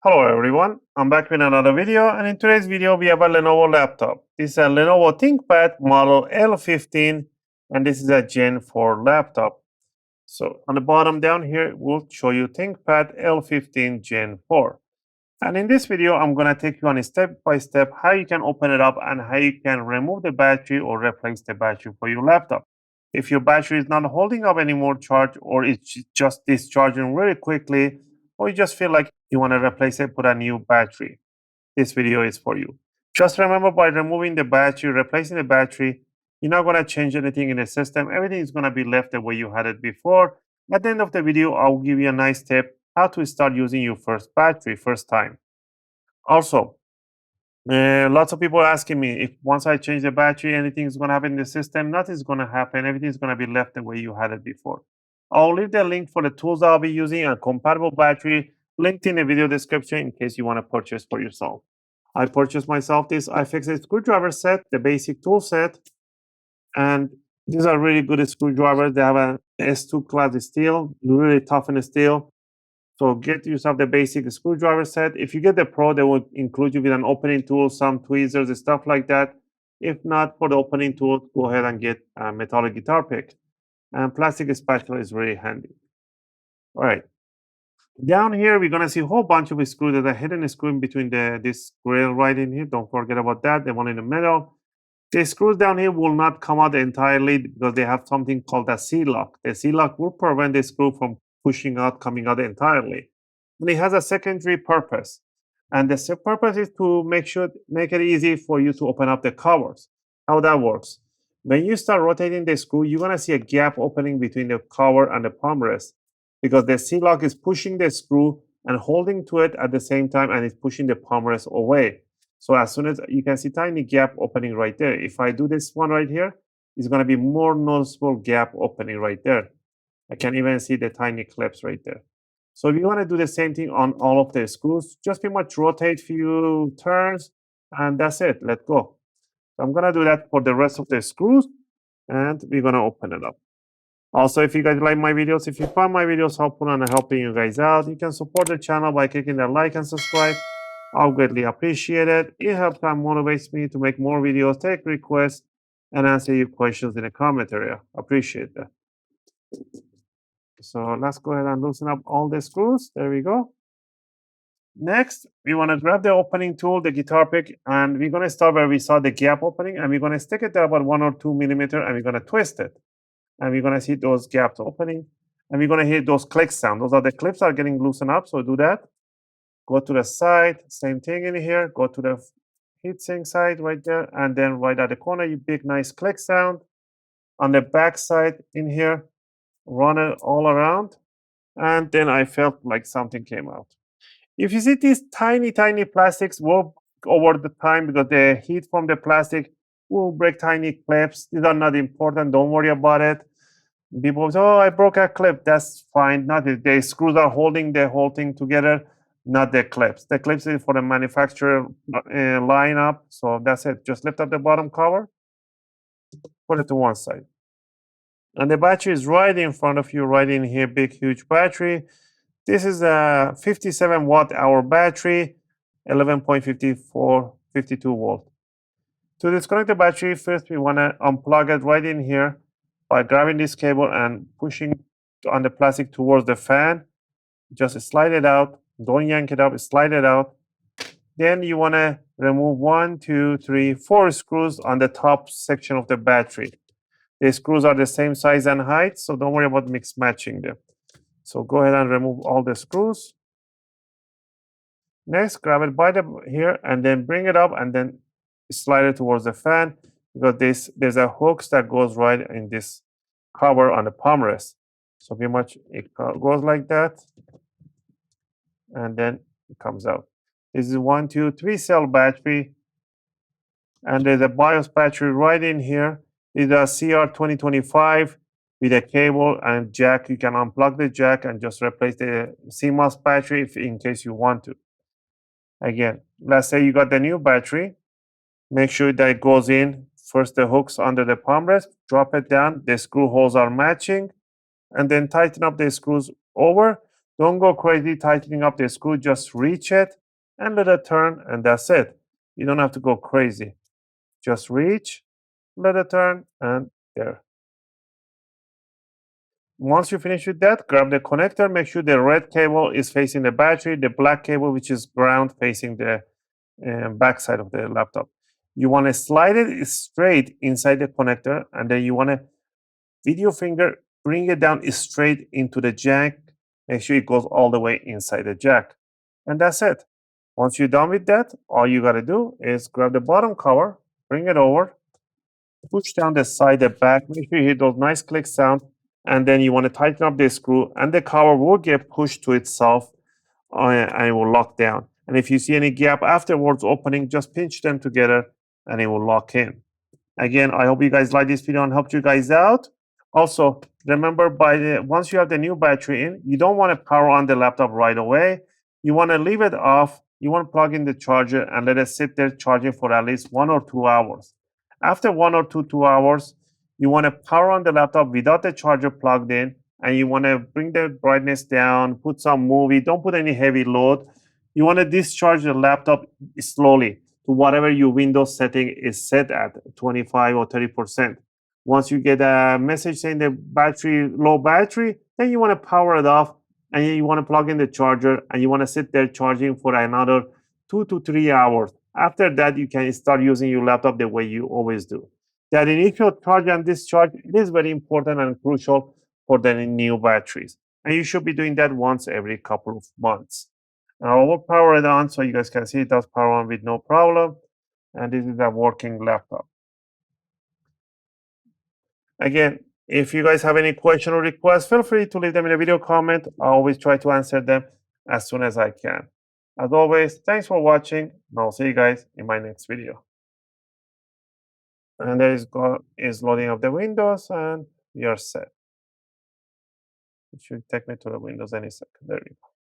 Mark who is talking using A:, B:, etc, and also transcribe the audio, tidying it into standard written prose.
A: Hello everyone, I'm back with another video, and in today's video we have a Lenovo laptop. This is a Lenovo ThinkPad model L15, and this is a Gen 4 laptop. So on the bottom down here, we'll show you ThinkPad L15 Gen 4. And in this video, I'm going to take you on a step-by-step how you can open it up and how you can remove the battery or replace the battery for your laptop. If your battery is not holding up any more charge, or it's just discharging really quickly, or you just feel like you want to replace it, put a new battery, this video is for you. Just remember, by removing the battery, replacing the battery, you're not going to change anything in the system. Everything is going to be left the way you had it before. At the end of the video, I'll give you a nice tip how to start using your first battery first time. Also, lots of people are asking me if once I change the battery, anything is going to happen in the system. Nothing's going to happen. Everything is going to be left the way you had it before. I'll leave the link for the tools I'll be using and compatible battery linked in the video description in case you want to purchase for yourself. I purchased myself this iFixit screwdriver set, the basic tool set, and these are really good screwdrivers. They have a S2 class steel, really toughened steel. So get yourself the basic screwdriver set. If you get the Pro, they will include you with an opening tool, some tweezers, and stuff like that. If not, for the opening tool, go ahead and get a metallic guitar pick. And plastic spatula is really handy. All right. Down here, we're going to see a whole bunch of screws. There's a hidden screw in between this grill right in here. Don't forget about that. The one in the middle. The screws down here will not come out entirely because they have something called a C-lock. The C-lock will prevent the screw from pushing out, coming out entirely. And it has a secondary purpose. And the purpose is to make it easy for you to open up the covers. How that works. When you start rotating the screw, you're going to see a gap opening between the cover and the palm rest, because the C-lock is pushing the screw and holding to it at the same time, and it's pushing the palm rest away. So as soon as you can see tiny gap opening right there. If I do this one right here, it's going to be more noticeable gap opening right there. I can even see the tiny clips right there. So if you want to do the same thing on all of the screws, just pretty much rotate few turns, and that's it. Let go. So I'm going to do that for the rest of the screws, and we're going to open it up. Also, if you guys like my videos, if you find my videos helpful and helping you guys out, you can support the channel by clicking the like and subscribe. I'll greatly appreciate it. It helps and motivates me to make more videos, take requests, and answer your questions in the comment area. Appreciate that. So let's go ahead and loosen up all the screws. There we go. Next, we want to grab the opening tool, the guitar pick, and we're going to start where we saw the gap opening, and we're going to stick it there about 1 or 2 millimeters, and we're going to twist it. And we're going to see those gaps opening, and we're going to hear those click sound. Those are the clips are getting loosened up, so do that. Go to the side, same thing in here. Go to the heatsink side right there, and then right at the corner, you big nice click sound. On the back side in here, run it all around, and then I felt like something came out. If you see these tiny plastics work over the time, because the heat from the plastic will break tiny clips. These are not important. Don't worry about it. People say, oh, I broke a clip. That's fine. Not the screws are holding the whole thing together, not the clips. The clips is for the manufacturer lineup. So that's it. Just lift up the bottom cover, put it to one side. And the battery is right in front of you, right in here, big, huge battery. This is a 57 watt hour battery, 11.54, 52 volt. To disconnect the battery, first we want to unplug it right in here by grabbing this cable and pushing on the plastic towards the fan. Just slide it out. Don't yank it up, slide it out. Then you want to remove 1, 2, 3, 4 screws on the top section of the battery. The screws are the same size and height, so don't worry about mix matching them. So go ahead and remove all the screws. Next, grab it by here and then bring it up and then slide it towards the fan, because there's a hooks that goes right in this cover on the palm rest. So pretty much it goes like that, and then it comes out. This is 1, 2, 3 cell battery, and there's a BIOS battery right in here. This is a CR2025 with a cable and jack. You can unplug the jack and just replace the CMOS battery in case you want to. Again, let's say you got the new battery. Make sure that it goes in first the hooks under the palm rest, drop it down, the screw holes are matching, and then tighten up the screws over. Don't go crazy tightening up the screw, just reach it and let it turn, and that's it. You don't have to go crazy. Just reach, let it turn, and there. Once you finish with that, grab the connector, make sure the red cable is facing the battery, the black cable, which is ground, facing the back side of the laptop. You want to slide it straight inside the connector, and then you want to, with your finger, bring it down straight into the jack. Make sure it goes all the way inside the jack. And that's it. Once you're done with that, all you got to do is grab the bottom cover, bring it over, push down the side, the back, make sure you hear those nice click sound, and then you want to tighten up the screw, and the cover will get pushed to itself and it will lock down. And if you see any gap afterwards opening, just pinch them together and it will lock in. Again, I hope you guys like this video and helped you guys out. Also, remember, once you have the new battery in, you don't want to power on the laptop right away. You want to leave it off. You want to plug in the charger and let it sit there charging for at least 1 or 2 hours. After 1 or 2 hours, you want to power on the laptop without the charger plugged in, and you want to bring the brightness down, put some movie, don't put any heavy load. You want to discharge the laptop slowly to whatever your Windows setting is set at, 25 or 30%. Once you get a message saying the low battery, then you want to power it off, and you want to plug in the charger, and you want to sit there charging for another 2 to 3 hours. After that, you can start using your laptop the way you always do. That initial charge and discharge, it is very important and crucial for the new batteries. And you should be doing that once every couple of months. Now I will power it on so you guys can see it does power on with no problem. And this is a working laptop. Again, if you guys have any question or request, feel free to leave them in a video comment. I always try to answer them as soon as I can. As always, thanks for watching, and I'll see you guys in my next video. And there is loading of the Windows, and we are set. It should take me to the Windows any second. There we go.